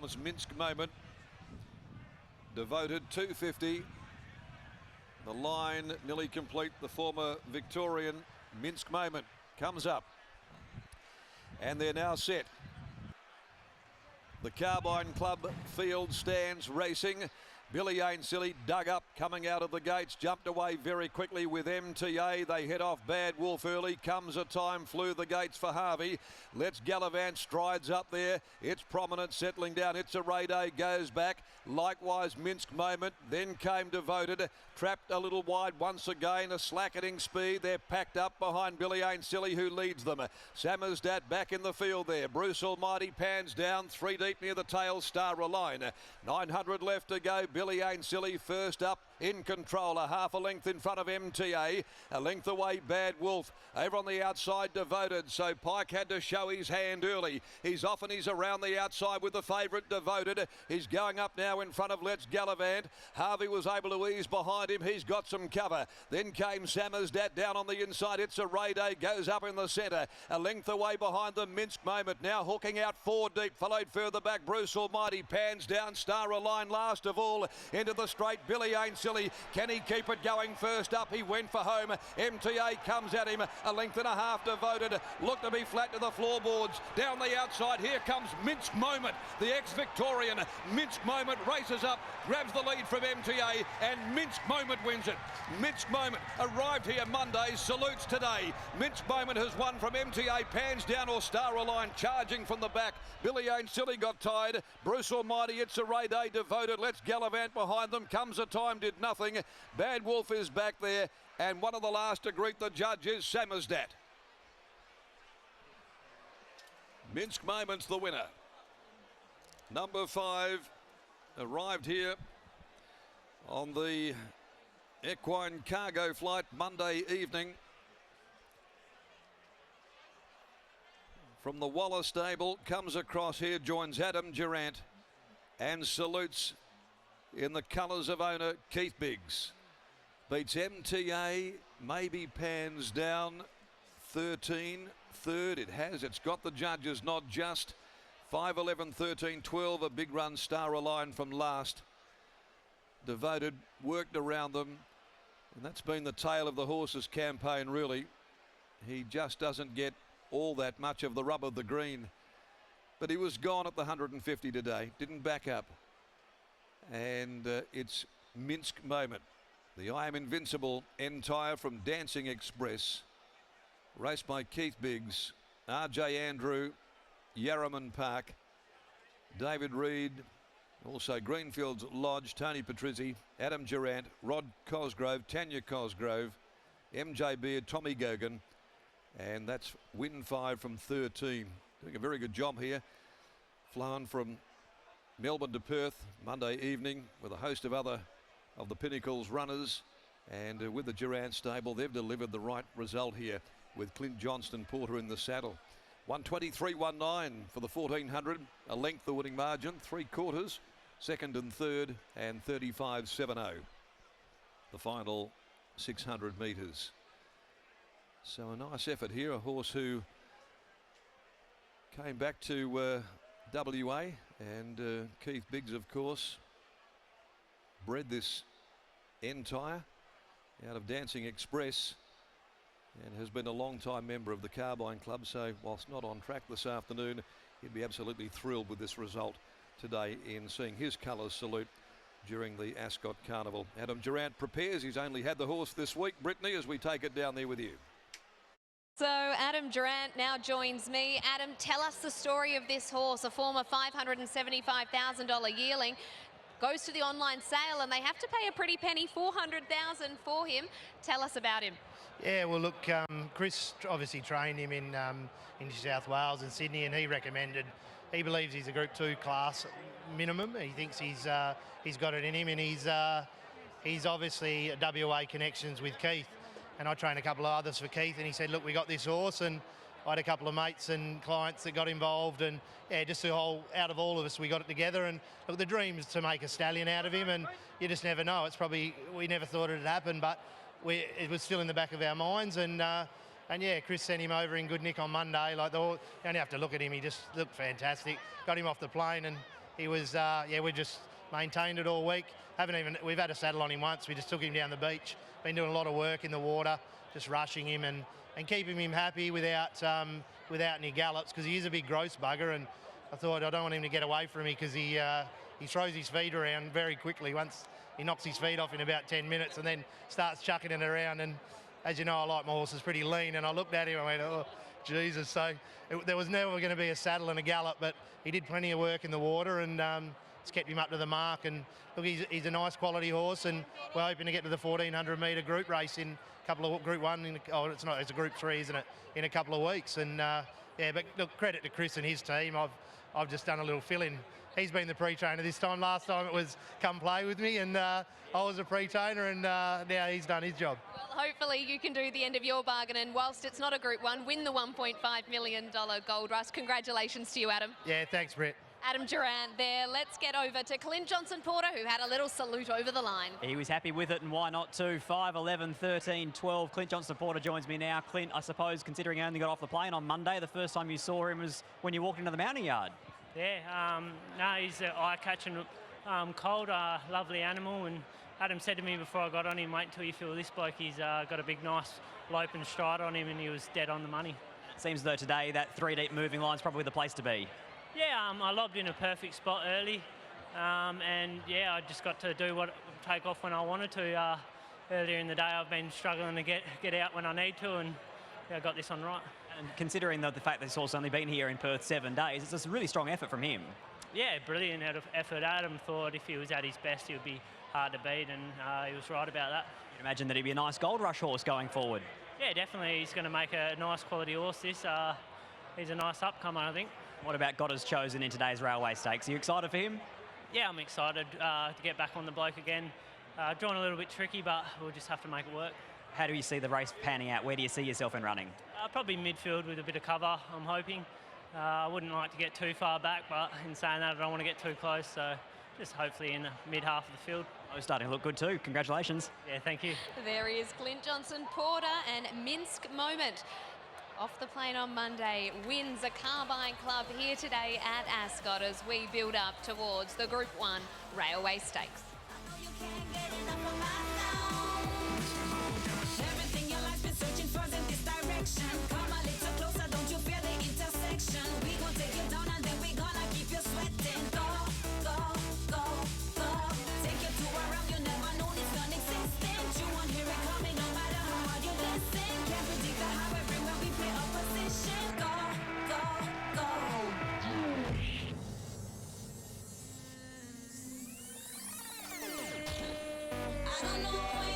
comes Minsk Moment. Devoted 250. The line nearly complete. The former Victorian Minsk Moment comes up. And they're now set. The Carbine Club field stands racing. Billy Ainslie dug up, coming out of the gates, jumped away very quickly with MTA. They head off Bad Wolf early. Comes a time, flew the gates for Harvey. Let's Gallivant strides up there. It's Prominent settling down. It's a Ray Day, goes back. Likewise, Minsk Moment. Then came Devoted. Trapped a little wide once again. A slackening speed. They're packed up behind Billy Ainslie, who leads them. Sammersdat back in the field there. Bruce Almighty pans down. 3 deep near the tail. Star Align. 900 left to go. Billy Ainslie first up in control, a half a length in front of MTA, a length away Bad Wolf, over on the outside Devoted, so Pike had to show his hand early. He's off and he's around the outside with the favourite Devoted. He's going up now in front of Let's Gallivant. Harvey was able to ease behind him, he's got some cover. Then came Sammersdat down on the inside. It's a Ray Day, goes up in the centre, a length away behind the Minsk Moment, now hooking out 4 deep, followed further back Bruce Almighty, pans down Star Align last of all into the straight. Billy Ainslie, can he keep it going? First up, he went for home. MTA comes at him, a length and a half Devoted, looked to be flat to the floorboards. Down the outside, here comes Minsk Moment, the ex-Victorian. Minsk Moment races up, grabs the lead from MTA, and Minsk Moment wins it. Minsk Moment arrived here Monday, salutes today. Minsk Moment has won from MTA, pans down or Star Align, charging from the back. Billy Ainslie got tired. Bruce Almighty, It's a Ray Day, Devoted. Let's Gallivant behind them. Comes a time, did nothing. Bad Wolf is back there, and one of the last to greet the judge is Sammersdat. Minsk Moment's the winner. Number 5 arrived here on the equine cargo flight Monday evening from the Waller stable, comes across here, joins Adam Durant and salutes in the colours of owner Keith Biggs. Beats MTA, maybe pans down 13, third. It has, it's got the judges, not just 5, 11, 13, 12, a big run Star Align from last. Devoted, worked around them, and that's been the tale of the horse's campaign really. He just doesn't get all that much of the rub of the green, but he was gone at the 150 today, didn't back up. And it's Minsk Moment. The I Am Invincible entire from Dancing Express, raced by Keith Biggs, RJ Andrew, Yarraman Park, David Reed, also Greenfields Lodge, Tony Patrizzi, Adam Durant, Rod Cosgrove, Tanya Cosgrove, MJ Beard, Tommy Gogan, and that's win 5 from 13. Doing a very good job here. Flown from Melbourne to Perth Monday evening with a host of other of the Pinnacles runners, and with the Durant stable they've delivered the right result here with Clint Johnston Porter in the saddle. 123.19 for the 1400, a length the winning margin, 3/4, second and third, and 35.70 the final 600 metres. So a nice effort here, a horse who came back to WA, and Keith Biggs, of course, bred this entire out of Dancing Express and has been a long-time member of the Carbine Club. So whilst not on track this afternoon, he'd be absolutely thrilled with this result today in seeing his colours salute during the Ascot Carnival. Adam Durant prepares. He's only had the horse this week. Brittany, as we take it down there with you. So Adam Durant now joins me. Adam, tell us the story of this horse, a former $575,000 yearling. Goes to the online sale and they have to pay a pretty penny, $400,000 for him. Tell us about him. Yeah, well, look, Chris obviously trained him in New South Wales and Sydney, and he believes he's a Group 2 class minimum. He thinks he's got it in him, and he's obviously WA connections with Keith. And I trained a couple of others for Keith, and he said, look, we got this horse, and I had a couple of mates and clients that got involved, and yeah, just out of all of us, we got it together. And look, the dream is to make a stallion out of him, and you just never know. We never thought it'd happen, but it was still in the back of our minds. And yeah, Chris sent him over in good nick on Monday. Like, you only have to look at him, he just looked fantastic. Got him off the plane, and he was, yeah, we just maintained it all week. We've had a saddle on him once. We just took him down the beach. Been doing a lot of work in the water, just rushing him and keeping him happy without any gallops, because he is a big gross bugger, and I thought I don't want him to get away from me, because he throws his feet around very quickly. Once he knocks his feet off in about 10 minutes and then starts chucking it around. And as you know, I like my horses pretty lean, and I looked at him and went, oh, Jesus. So there was never going to be a saddle and a gallop, but he did plenty of work in the water, and it's kept him up to the mark. And look, he's a nice quality horse, and we're hoping to get to the 1400 metre group race in a couple of Group 1. It's a Group 3, isn't it? In a couple of weeks. And yeah, but look, credit to Chris and his team. I've just done a little fill-in. He's been the pre-trainer this time. Last time it was come play with me, and I was a pre-trainer, and now he's done his job. Well, hopefully you can do the end of your bargain, and whilst it's not a Group 1, win the $1.5 million Gold Rush. Congratulations to you, Adam. Yeah, thanks, Brett. Adam Durant there. Let's get over to Clint Johnson-Porter, who had a little salute over the line. He was happy with it, and why not too? 5, 11, 13, 12. Clint Johnson-Porter joins me now. Clint, I suppose, considering he only got off the plane on Monday, the first time you saw him was when you walked into the mounting yard. Yeah, no, he's an eye-catching colt, lovely animal. And Adam said to me before I got on him, wait until you feel this bloke. He's got a big, nice lope and stride on him, and he was dead on the money. It seems as though today that 3-deep moving line's probably the place to be. Yeah, I lobbed in a perfect spot early, and yeah, I just got to take off when I wanted to. Earlier in the day, I've been struggling to get out when I need to, and yeah, I got this on right. And considering the fact that he's also only been here in Perth 7 days, it's a really strong effort from him. Yeah, brilliant effort. Adam thought if he was at his best, he would be hard to beat, and he was right about that. You'd imagine that he'd be a nice Gold Rush horse going forward. Yeah, definitely. He's going to make a nice quality horse. He's a nice upcomer, I think. What about Goddard's Chosen in today's Railway Stakes? Are you excited for him? Yeah, I'm excited to get back on the bloke again. Drawn a little bit tricky, but we'll just have to make it work. How do you see the race panning out? Where do you see yourself in running? Probably midfield with a bit of cover, I'm hoping. I wouldn't like to get too far back, but in saying that, I don't want to get too close, so just hopefully in the mid-half of the field. Oh, starting to look good too. Congratulations. Yeah, thank you. There is Clint Johnson-Porter, and MINSK Moment. Off the plane on Monday, wins a car-buying club here today at Ascot as we build up towards the Group 1 Railway Stakes. Everything your life's been searching for in this direction. Come a little closer, don't you feel the intersection? We gon' take you down and then we gonna keep you sweating. Go, go, go, go. Take you to a realm you never known it's non-existent. You won't hear it coming no matter how hard you listen. Can't predict the how everywhere we play opposition. Go, go, go. I don't know why